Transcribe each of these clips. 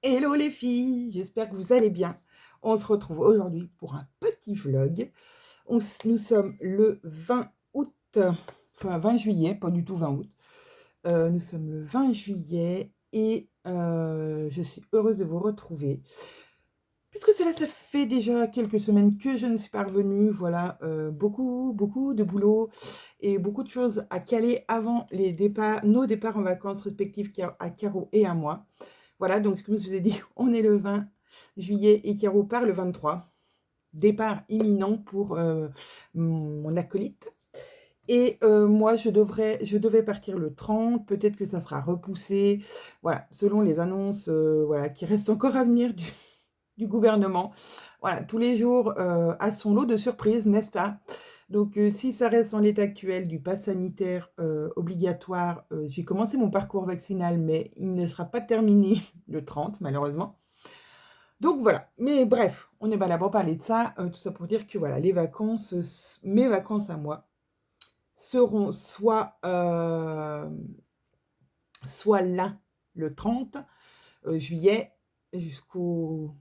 Hello les filles, j'espère que vous allez bien. On se retrouve aujourd'hui pour un petit vlog. Nous sommes le 20 août, enfin 20 juillet, pas du tout 20 août. Nous sommes le 20 juillet et je suis heureuse de vous retrouver. Puisque ça fait déjà quelques semaines que je ne suis pas revenue, voilà, beaucoup de boulot et beaucoup de choses à caler avant nos départs en vacances respectifs à Caro et à moi. Voilà, donc comme je vous ai dit, on est le 20 juillet et Caro part le 23. Départ imminent pour mon acolyte. Et moi, je devais partir le 30, peut-être que ça sera repoussé. Voilà, selon les annonces voilà, qui restent encore à venir du gouvernement. Voilà, tous les jours a son lot de surprises, n'est-ce pas? Donc, si ça reste en l'état actuel du pass sanitaire obligatoire, j'ai commencé mon parcours vaccinal, mais il ne sera pas terminé le 30, malheureusement. Donc voilà, mais bref, on n'est pas là pour parler de ça, tout ça pour dire que voilà, les vacances, mes vacances à moi, seront soit là, le 30 juillet, jusqu'au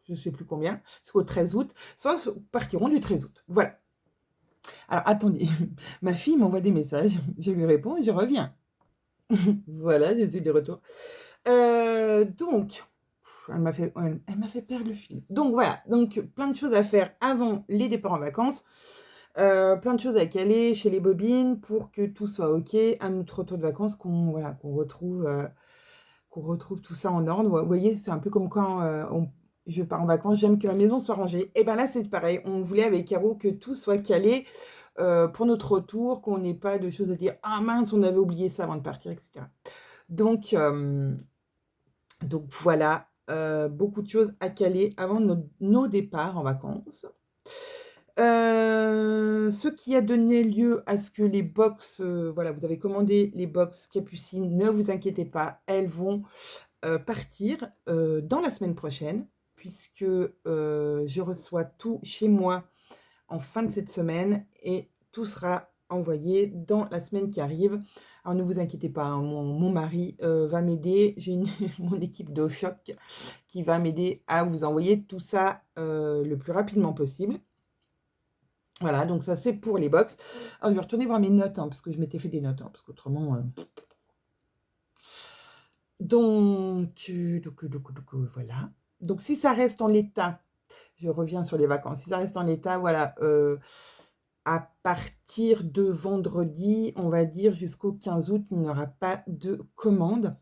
je ne sais plus combien, jusqu'au 13 août, soit partiront du 13 août. Voilà. Alors attendez, ma fille m'envoie des messages, je lui réponds et je reviens. Voilà, je suis de retour. Donc, elle m'a fait perdre le fil. Donc voilà, donc plein de choses à faire avant les départs en vacances. Plein de choses à caler chez les bobines pour que tout soit OK à notre retour de vacances, qu'on retrouve tout ça en ordre. Vous voyez, c'est un peu comme quand je pars en vacances, j'aime que la maison soit rangée. Et bien là, c'est pareil. On voulait avec Caro que tout soit calé pour notre retour, qu'on n'ait pas de choses à dire. Ah mince, on avait oublié ça avant de partir, etc. Donc, donc voilà, beaucoup de choses à caler avant nos départs en vacances. Ce qui a donné lieu à ce que les box, voilà, vous avez commandé les box Capucine, ne vous inquiétez pas, elles vont partir dans la semaine prochaine, puisque je reçois tout chez moi en fin de cette semaine et tout sera envoyé dans la semaine qui arrive. Alors ne vous inquiétez pas, hein, mon mari va m'aider, j'ai mon équipe de choc qui va m'aider à vous envoyer tout ça le plus rapidement possible. Voilà, donc ça c'est pour les box. Alors, je vais retourner voir mes notes, hein, parce que je m'étais fait des notes, hein, parce qu'autrement... Donc, voilà. Donc si ça reste en l'état, je reviens sur les vacances, si ça reste en l'état, voilà, à partir de vendredi, on va dire jusqu'au 15 août, il n'y aura pas de commandes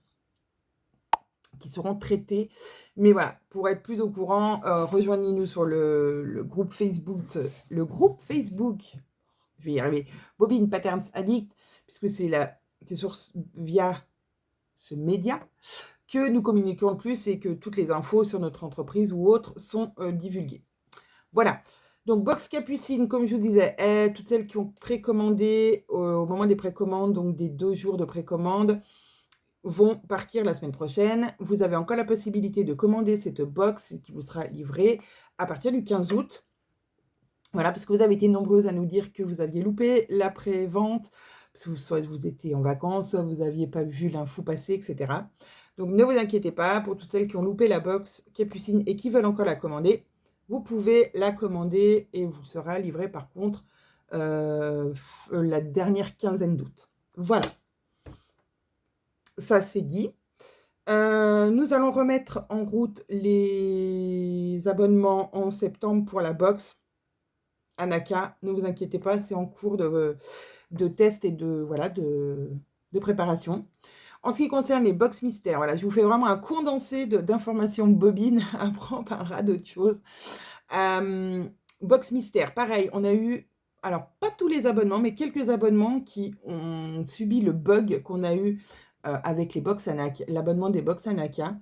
qui seront traitées. Mais voilà, pour être plus au courant, rejoignez-nous sur le groupe Facebook, je vais y arriver, Bobine Patterns Addict, puisque c'est via ce média que nous communiquons le plus et que toutes les infos sur notre entreprise ou autres sont divulguées. Voilà. Donc, Box Capucine, comme je vous disais, toutes celles qui ont précommandé au moment des précommandes, donc des 2 jours de précommande, vont partir la semaine prochaine. Vous avez encore la possibilité de commander cette box qui vous sera livrée à partir du 15 août. Voilà, parce que vous avez été nombreuses à nous dire que vous aviez loupé l'après-vente, parce que soit vous étiez en vacances, soit vous n'aviez pas vu l'info passer, etc. Donc, ne vous inquiétez pas, pour toutes celles qui ont loupé la box Capucine et qui veulent encore la commander, vous pouvez la commander et vous sera livrée par contre la dernière quinzaine d'août. Voilà, ça c'est dit. Nous allons remettre en route les abonnements en septembre pour la box Anaka. Ne vous inquiétez pas, c'est en cours de test et voilà, de préparation. En ce qui concerne les box mystères, voilà, je vous fais vraiment un condensé d'informations bobines. Après, on parlera d'autres choses. Box mystère, pareil, on a eu, alors pas tous les abonnements, mais quelques abonnements qui ont subi le bug qu'on a eu avec les box Anaka, l'abonnement des box Anaka.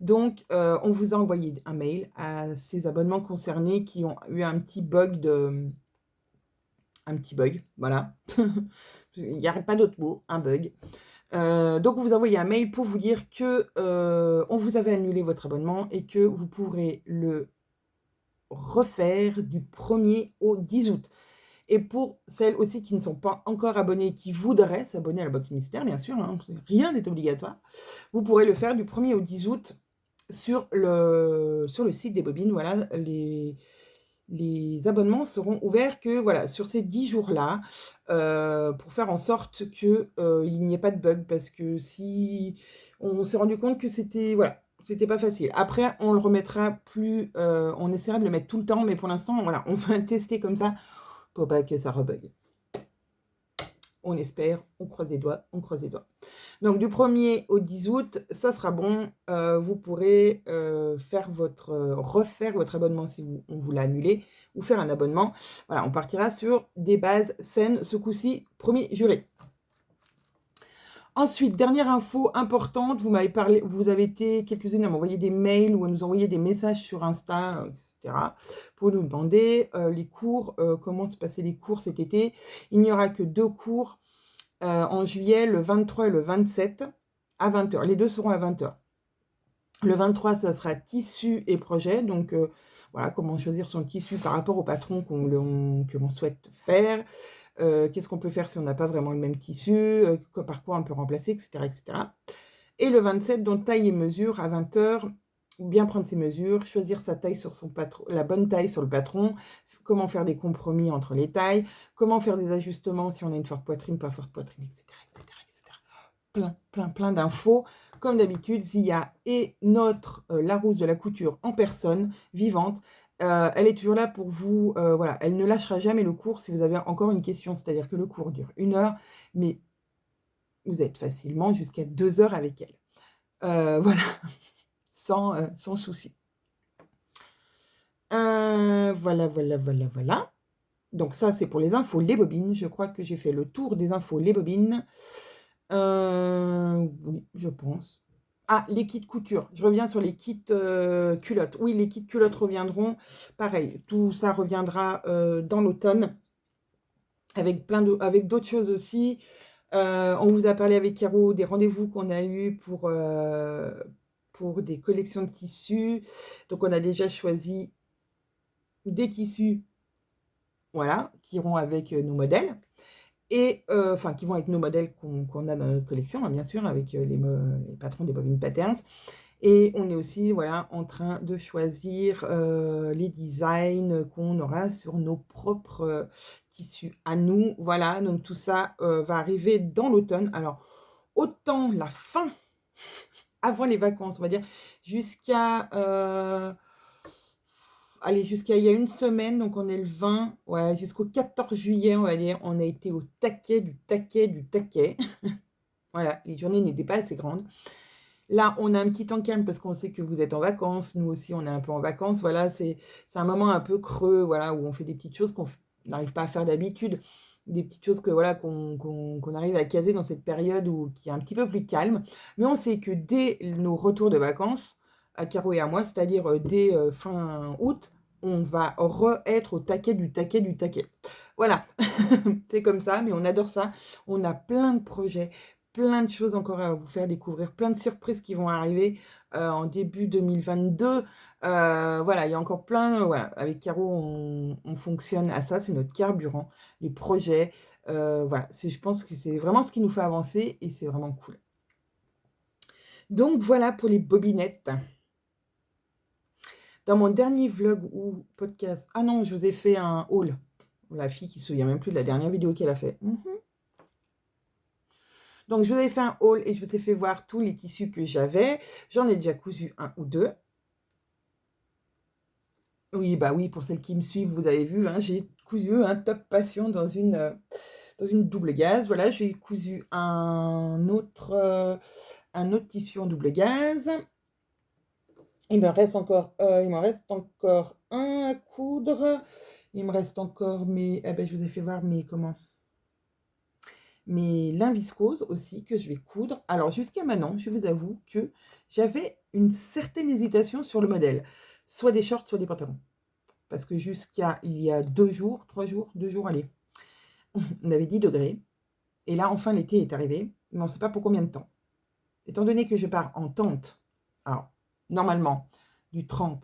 Donc, on vous a envoyé un mail à ces abonnements concernés qui ont eu un petit bug voilà. Il n'y a pas d'autre mot, un bug. Donc, on vous a envoyé un mail pour vous dire que on vous avait annulé votre abonnement et que vous pourrez le refaire du 1er au 10 août. Et pour celles aussi qui ne sont pas encore abonnées, qui voudraient s'abonner à la box mystère, bien sûr, hein, rien n'est obligatoire, vous pourrez le faire du 1er au 10 août sur le site des bobines, voilà, les abonnements seront ouverts que, voilà, sur ces 10 jours-là, pour faire en sorte que, il n'y ait pas de bug. Parce que si on s'est rendu compte que c'était voilà, c'était pas facile. Après, on le remettra plus, on essaiera de le mettre tout le temps, mais pour l'instant, voilà, on va tester comme ça pour pas que ça rebug. On espère, on croise les doigts, on croise les doigts. Donc du 1er au 10 août, ça sera bon. Vous pourrez refaire votre abonnement si on vous l'a annulé, ou faire un abonnement. Voilà, on partira sur des bases saines ce coup-ci, promis, juré. Ensuite, dernière info importante, vous avez été quelques-unes à m'envoyer des mails ou à nous envoyer des messages sur Insta, etc., pour nous demander les cours, comment se passaient les cours cet été. Il n'y aura que 2 cours en juillet, le 23 et le 27, à 20 h. Les 2 seront à 20 h. Le 23, ça sera tissu et projet. Donc, voilà, comment choisir son tissu par rapport au patron que l'on souhaite faire. Qu'est-ce qu'on peut faire si on n'a pas vraiment le même tissu, par quoi on peut remplacer, etc., etc. Et le 27, donc taille et mesure à 20 h, bien prendre ses mesures, choisir sa taille sur son patron, la bonne taille sur le patron, comment faire des compromis entre les tailles, comment faire des ajustements si on a une forte poitrine, pas forte poitrine, etc., etc., etc. Plein d'infos. Comme d'habitude, Zia est notre Larousse de la couture en personne, vivante. Elle est toujours là pour vous, voilà, elle ne lâchera jamais le cours si vous avez encore une question, c'est-à-dire que le cours dure 1 heure, mais vous êtes facilement jusqu'à 2 heures avec elle. Voilà, sans souci. Voilà. Donc ça, c'est pour les infos, les bobines. Je crois que j'ai fait le tour des infos, les bobines. Oui, je pense. Ah, les kits couture. Je reviens sur les kits culottes. Oui, les kits culottes reviendront. Pareil, tout ça reviendra dans l'automne avec avec d'autres choses aussi. On vous a parlé avec Caro des rendez-vous qu'on a eus pour des collections de tissus. Donc, on a déjà choisi des tissus, voilà, qui iront avec nos modèles. Et enfin, qui vont avec nos modèles qu'on a dans notre collection, hein, bien sûr, avec les patrons des Bobine Patterns. Et on est aussi, voilà, en train de choisir les designs qu'on aura sur nos propres tissus à nous. Voilà, donc tout ça va arriver dans l'automne. Alors, autant la fin, avant les vacances, on va dire, jusqu'à allez, jusqu'à il y a une semaine, donc on est le 20, ouais, jusqu'au 14 juillet, on va dire, on a été au taquet, du taquet, du taquet. Voilà, les journées n'étaient pas assez grandes. Là, on a un petit temps calme parce qu'on sait que vous êtes en vacances. Nous aussi, on est un peu en vacances. Voilà, c'est un moment un peu creux, voilà, où on fait des petites choses qu'on n'arrive pas à faire d'habitude. Des petites choses que, voilà, qu'on arrive à caser dans cette période qui est un petit peu plus calme. Mais on sait que dès nos retours de vacances, à Caro et à moi, c'est-à-dire dès fin août, on va être au taquet du taquet du taquet. Voilà, c'est comme ça, mais on adore ça. On a plein de projets, plein de choses encore à vous faire découvrir, plein de surprises qui vont arriver en début 2022. Voilà, il y a encore plein. Voilà, avec Caro, on fonctionne à ça, c'est notre carburant, les projets. Voilà, je pense que c'est vraiment ce qui nous fait avancer et c'est vraiment cool. Donc voilà pour les bobinettes. Dans mon dernier vlog ou podcast, ah non, je vous ai fait un haul. La fille qui ne se souvient même plus de la dernière vidéo qu'elle a fait. Donc, je vous ai fait un haul et je vous ai fait voir tous les tissus que j'avais. J'en ai déjà cousu un ou deux. Oui, bah oui, pour celles qui me suivent, vous avez vu, hein, j'ai cousu un top passion dans une double gaze. Voilà, j'ai cousu un autre tissu en double gaze. Il me reste encore un à coudre. Il me reste encore mes... Eh ben, je vous ai fait voir mes lin viscose aussi que je vais coudre. Alors jusqu'à maintenant, je vous avoue que j'avais une certaine hésitation sur le modèle. Soit des shorts, soit des pantalons. Parce que jusqu'à il y a 2 jours, 3 jours, 2 jours, allez, on avait 10 degrés. Et là, enfin, l'été est arrivé, mais on ne sait pas pour combien de temps. Étant donné que je pars en tente, alors, normalement, du 30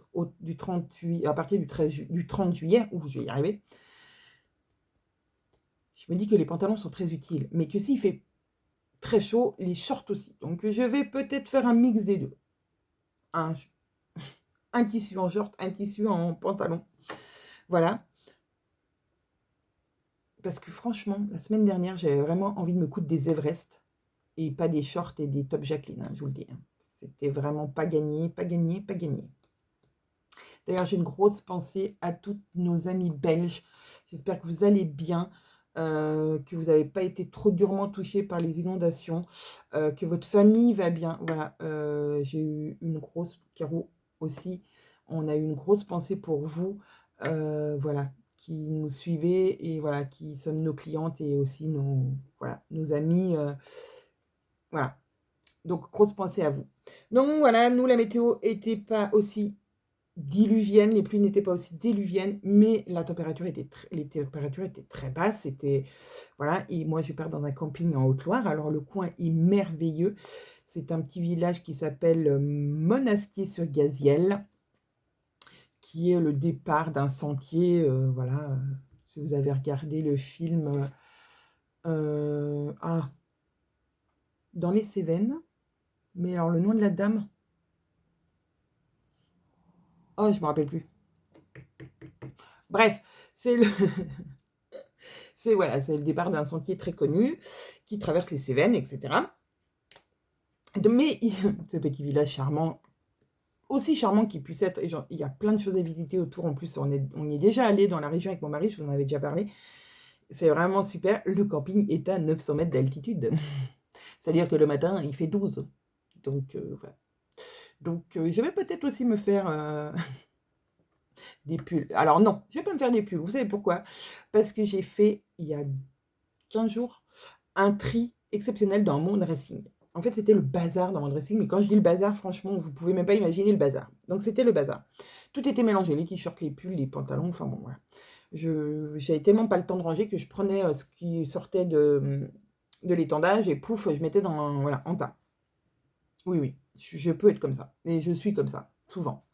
juillet, à partir du 30 juillet, où je vais y arriver, je me dis que les pantalons sont très utiles, mais que s'il fait très chaud, les shorts aussi. Donc, je vais peut-être faire un mix des deux. un tissu en short, un tissu en pantalon. Voilà. Parce que franchement, la semaine dernière, j'avais vraiment envie de me coudre des Everest et pas des shorts et des tops Jacqueline, hein, je vous le dis. Hein. C'était vraiment pas gagné, pas gagné, pas gagné. D'ailleurs, j'ai une grosse pensée à toutes nos amies belges. J'espère que vous allez bien, que vous n'avez pas été trop durement touchés par les inondations, que votre famille va bien. Voilà, j'ai eu une grosse, Caro aussi, on a eu une grosse pensée pour vous, voilà, qui nous suivez et voilà, qui sommes nos clientes et aussi nos amis. Voilà, donc grosse pensée à vous. Donc voilà, nous, la météo n'était pas aussi diluvienne, les pluies n'étaient pas aussi diluviennes, mais la température les températures étaient très basses, c'était voilà. Et moi, je pars dans un camping en Haute-Loire, alors le coin est merveilleux. C'est un petit village qui s'appelle Monastier-sur-Gazielle, qui est le départ d'un sentier, voilà, si vous avez regardé le film dans les Cévennes, mais alors le nom de la dame, oh, je me rappelle plus. Bref, c'est le c'est voilà, c'est le départ d'un sentier très connu qui traverse les Cévennes, etc. Mais ce petit village charmant, aussi charmant qu'il puisse être, et genre, il y a plein de choses à visiter autour. En plus, on y est déjà allé dans la région avec mon mari, je vous en avais déjà parlé. C'est vraiment super. Le camping est à 900 mètres d'altitude. C'est-à-dire que le matin, il fait 12. Donc, voilà. Donc, je vais peut-être aussi me faire des pulls. Alors non, je vais pas me faire des pulls. Vous savez pourquoi? Parce que j'ai fait, il y a 15 jours, un tri exceptionnel dans mon dressing. En fait, c'était le bazar dans mon dressing, mais quand je dis le bazar, franchement, vous pouvez même pas imaginer le bazar. Donc, c'était le bazar. Tout était mélangé, les t-shirts, les pulls, les pantalons, enfin bon, voilà. J'avais tellement pas le temps de ranger que je prenais ce qui sortait de l'étendage et pouf, je mettais voilà, en tas. Oui, oui, je peux être comme ça. Et je suis comme ça, souvent.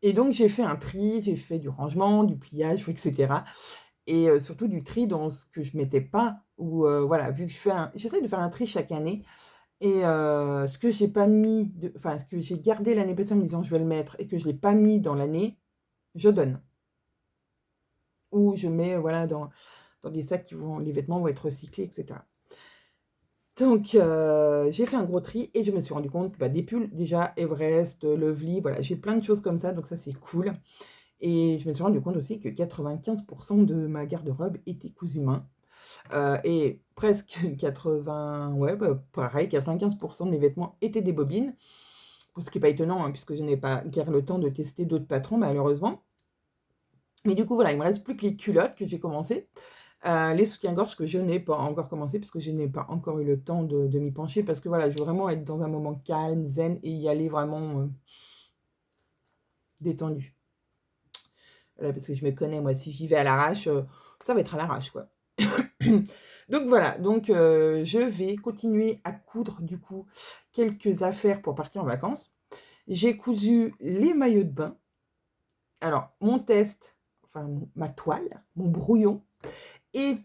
Et donc, j'ai fait un tri, j'ai fait du rangement, du pliage, etc. Et surtout du tri dans ce que je mettais pas ou voilà, vu que j'essaie de faire un tri chaque année et ce que j'ai pas mis enfin, ce que j'ai gardé l'année passée en me disant: «Je vais le mettre» et que je l'ai pas mis dans l'année, je donne. Ou je mets, voilà, dans des sacs les vêtements vont être recyclés, etc. Donc j'ai fait un gros tri et je me suis rendu compte que, bah, des pulls déjà, Everest, Lovely, voilà, j'ai plein de choses comme ça, donc ça, c'est cool. Et je me suis rendu compte aussi que 95 de ma garde-robe était cousu main. Et presque 80, ouais, bah, pareil, 95 de mes vêtements étaient des bobines. Ce qui est pas étonnant, hein, puisque je n'ai pas guère le temps de tester d'autres patrons, malheureusement. Mais du coup, voilà, il me reste plus que les culottes que j'ai commencé. Les soutiens-gorge que je n'ai pas encore commencé, parce que je n'ai pas encore eu le temps de m'y pencher, parce que voilà, je veux vraiment être dans un moment calme, zen, et y aller vraiment détendu. Voilà, parce que je me connais, moi, si j'y vais à l'arrache, ça va être à l'arrache, quoi. Donc voilà, donc je vais continuer à coudre, du coup, quelques affaires pour partir en vacances. J'ai cousu les maillots de bain. Alors, mon test, enfin, ma toile, mon brouillon, et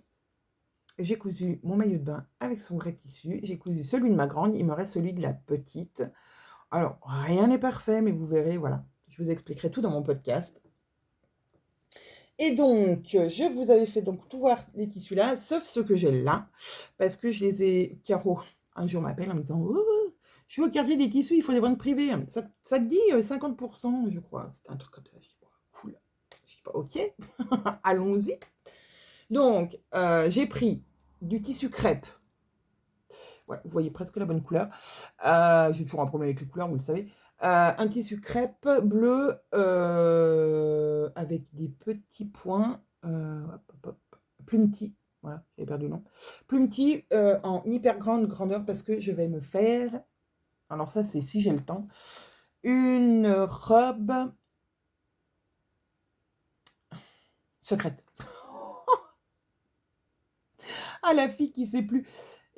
j'ai cousu mon maillot de bain avec son vrai tissu. J'ai cousu celui de ma grande, il me reste celui de la petite. Alors, rien n'est parfait, mais vous verrez, voilà. Je vous expliquerai tout dans mon podcast. Et donc, je vous avais fait donc tout voir les tissus là, sauf ceux que j'ai là, parce que je les ai... Caro, un jour m'appelle en me disant: «Oh, je veux garder des tissus, il faut des ventes privées. Ça te dit 50%, je crois.» C'était un truc comme ça. Je dis: «Bon, cool.» Je dis: «Bah, ok, allons-y.» Donc, j'ai pris du tissu crêpe. Ouais, vous voyez presque la bonne couleur. J'ai toujours un problème avec les couleurs, vous le savez. Un tissu crêpe bleu avec des petits points, Plumty, voilà, j'ai perdu le nom. Plumty en hyper grande grandeur parce que je vais me faire, alors ça c'est si j'ai le temps, une robe secrète. Ah, la fille qui sait plus.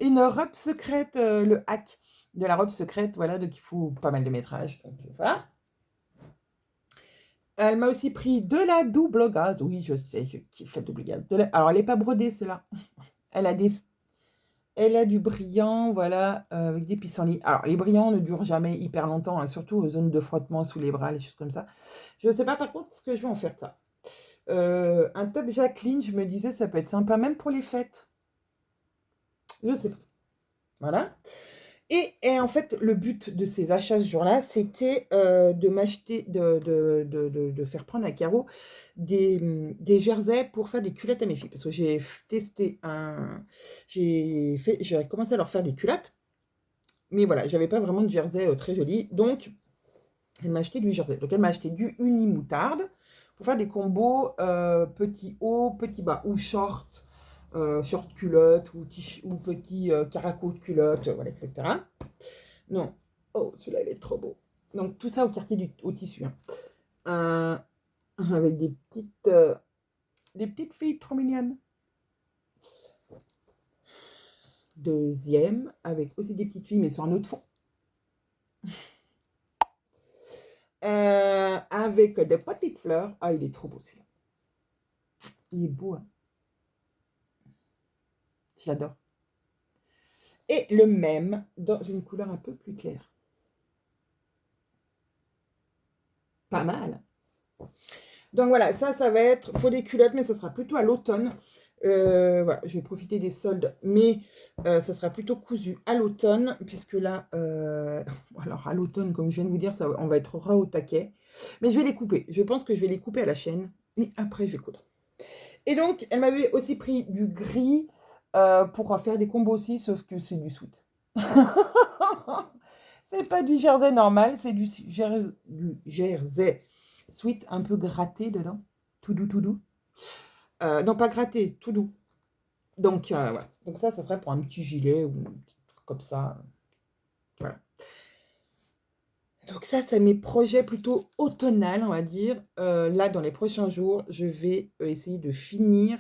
Une robe secrète, le hack de la robe secrète, voilà, donc il faut pas mal de métrage. Donc voilà. Elle m'a aussi pris de la double gaze. Oui, je sais, je kiffe la double gaze. Alors, elle n'est pas brodée, celle-là. Elle a des... Elle a du brillant, voilà, avec des pissenlits. Alors, les brillants ne durent jamais hyper longtemps, hein, surtout aux zones de frottement sous les bras, les choses comme ça. Je ne sais pas par contre ce que je vais en faire de ça. Un top Jacqueline, je me disais, ça peut être sympa, même pour les fêtes. Je sais pas. Voilà. Et en fait, le but de ces achats ce jour-là, c'était de m'acheter, de faire prendre à Caro des jerseys pour faire des culottes à mes filles. Parce que j'ai commencé à leur faire des culottes. Mais voilà, j'avais pas vraiment de jersey très joli. Donc, elle m'a acheté du jersey. Donc, elle m'a acheté du uni moutarde pour faire des combos petit haut, petit bas, ou short, short culotte, ou petit caraco de culotte, voilà, etc. Non. Oh, celui-là, il est trop beau. Donc, tout ça au quartier au tissu. Hein. Euh, avec des petites filles trop mignonnes. Deuxième, avec aussi des petites filles, mais sur un autre fond. Avec des petites fleurs. Ah, il est trop beau celui-là. Il est beau, hein. J'adore. Et le même dans une couleur un peu plus claire. Pas mal. Donc voilà, ça va être pour des culottes, mais ça sera plutôt à l'automne. Voilà, je vais profiter des soldes, mais ça sera plutôt cousu à l'automne, puisque là, alors à l'automne, comme je viens de vous dire, on va être ras au taquet. Mais je vais les couper. Je pense que je vais les couper à la chaîne, et après je vais coudre. Et donc, elle m'avait aussi pris du gris pour faire des combos aussi, sauf que c'est du sweat. C'est pas du jersey normal, c'est du jersey sweat un peu gratté dedans. Tout doux, tout doux. Non, pas gratté, tout doux. Donc, voilà. Donc ça serait pour un petit gilet ou un petit truc comme ça. Voilà. Donc ça, c'est mes projets plutôt automnal, on va dire. Là, dans les prochains jours, je vais essayer de finir,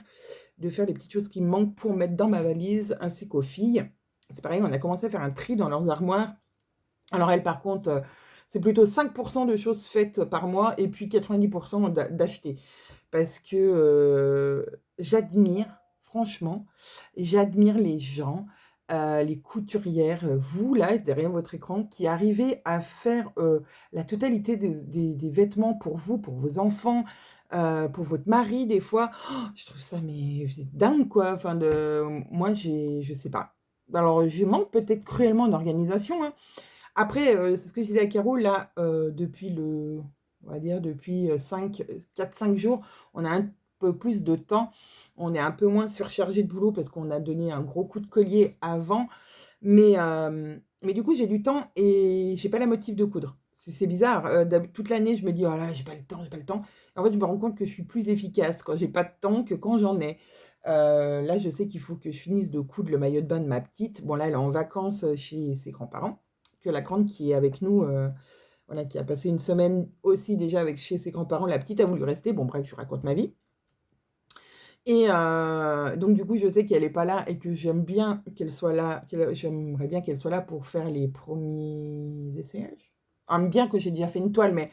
de faire les petites choses qui me manquent pour mettre dans ma valise, ainsi qu'aux filles. C'est pareil, on a commencé à faire un tri dans leurs armoires. Alors elle, par contre, c'est plutôt 5% de choses faites par mois et puis 90% d'acheter. Parce que j'admire, franchement, j'admire les gens, les couturières, vous là, derrière votre écran, qui arrivez à faire la totalité des vêtements pour vous, pour vos enfants, pour votre mari, des fois. Oh, je trouve ça, mais c'est dingue, quoi. Enfin, moi, je sais pas. Alors, je manque peut-être cruellement d'organisation, hein. Après, c'est ce que je disais à Caro, là, on va dire depuis 4-5 jours, on a un peu plus de temps. On est un peu moins surchargé de boulot parce qu'on a donné un gros coup de collier avant. Mais du coup, j'ai du temps et j'ai pas la motive de coudre. C'est bizarre. Toute l'année, je me dis, oh là, j'ai pas le temps, j'ai pas le temps. Et en fait, je me rends compte que je suis plus efficace quand j'ai pas de temps que quand j'en ai. Là, je sais qu'il faut que je finisse de coudre le maillot de bain de ma petite. Bon, là, elle est en vacances chez ses grands-parents. Que la grande qui est avec nous, voilà, qui a passé une semaine aussi déjà chez ses grands-parents. La petite a voulu rester. Bon, bref, je raconte ma vie. Et donc, du coup, je sais qu'elle n'est pas là et que j'aime bien qu'elle soit là. J'aimerais bien qu'elle soit là pour faire les premiers essayages. Bien que j'ai déjà fait une toile, mais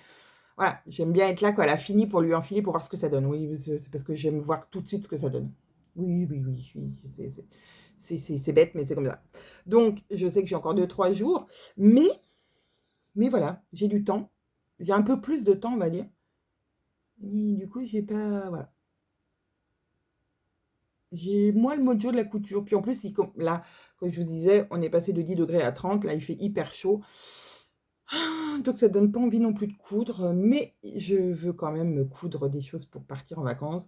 voilà, j'aime bien être là quand elle a fini pour lui enfiler pour voir ce que ça donne. Oui, c'est parce que j'aime voir tout de suite ce que ça donne. Oui, oui, oui, c'est bête, mais c'est comme ça. Donc, je sais que j'ai encore 2-3 jours, mais voilà, j'ai du temps. J'ai un peu plus de temps, on va dire. Et du coup, j'ai pas. Voilà. J'ai moins le mojo de la couture. Puis en plus, là, comme je vous disais, on est passé de 10 degrés à 30. Là, il fait hyper chaud. Donc, ça donne pas envie non plus de coudre. Mais je veux quand même me coudre des choses pour partir en vacances.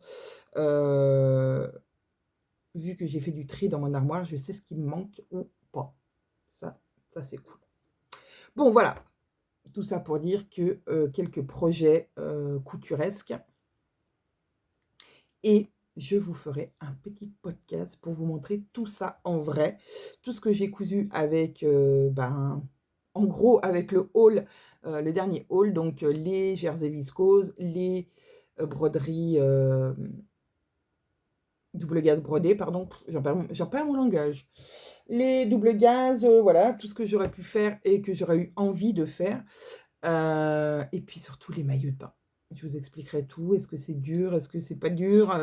Vu que j'ai fait du tri dans mon armoire, je sais ce qui me manque ou pas. Ça, c'est cool. Bon, voilà. Tout ça pour dire que quelques projets couturesques. Et je vous ferai un petit podcast pour vous montrer tout ça en vrai. Tout ce que j'ai cousu avec, en gros, avec le haul, le dernier haul. Donc, les jersey viscose, les broderies double gaze brodées, pardon. J'en perds mon langage. Les double gaz, voilà, tout ce que j'aurais pu faire et que j'aurais eu envie de faire. Et puis surtout les maillots de bain. Je vous expliquerai tout. Est-ce que c'est dur? Est-ce que c'est pas dur?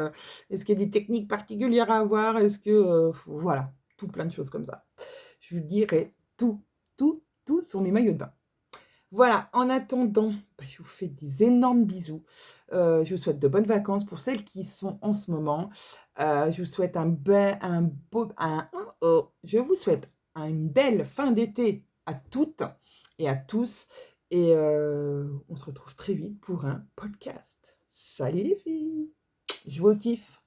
Est-ce qu'il y a des techniques particulières à avoir? Est-ce que... voilà. tout plein de choses comme ça. Je vous dirai tout sur mes maillots de bain. Voilà, en attendant, je vous fais des énormes bisous. Je vous souhaite de bonnes vacances pour celles qui sont en ce moment. Je vous souhaite je vous souhaite une belle fin d'été à toutes et à tous. Et on se retrouve très vite pour un podcast. Salut les filles, je vous kiffe.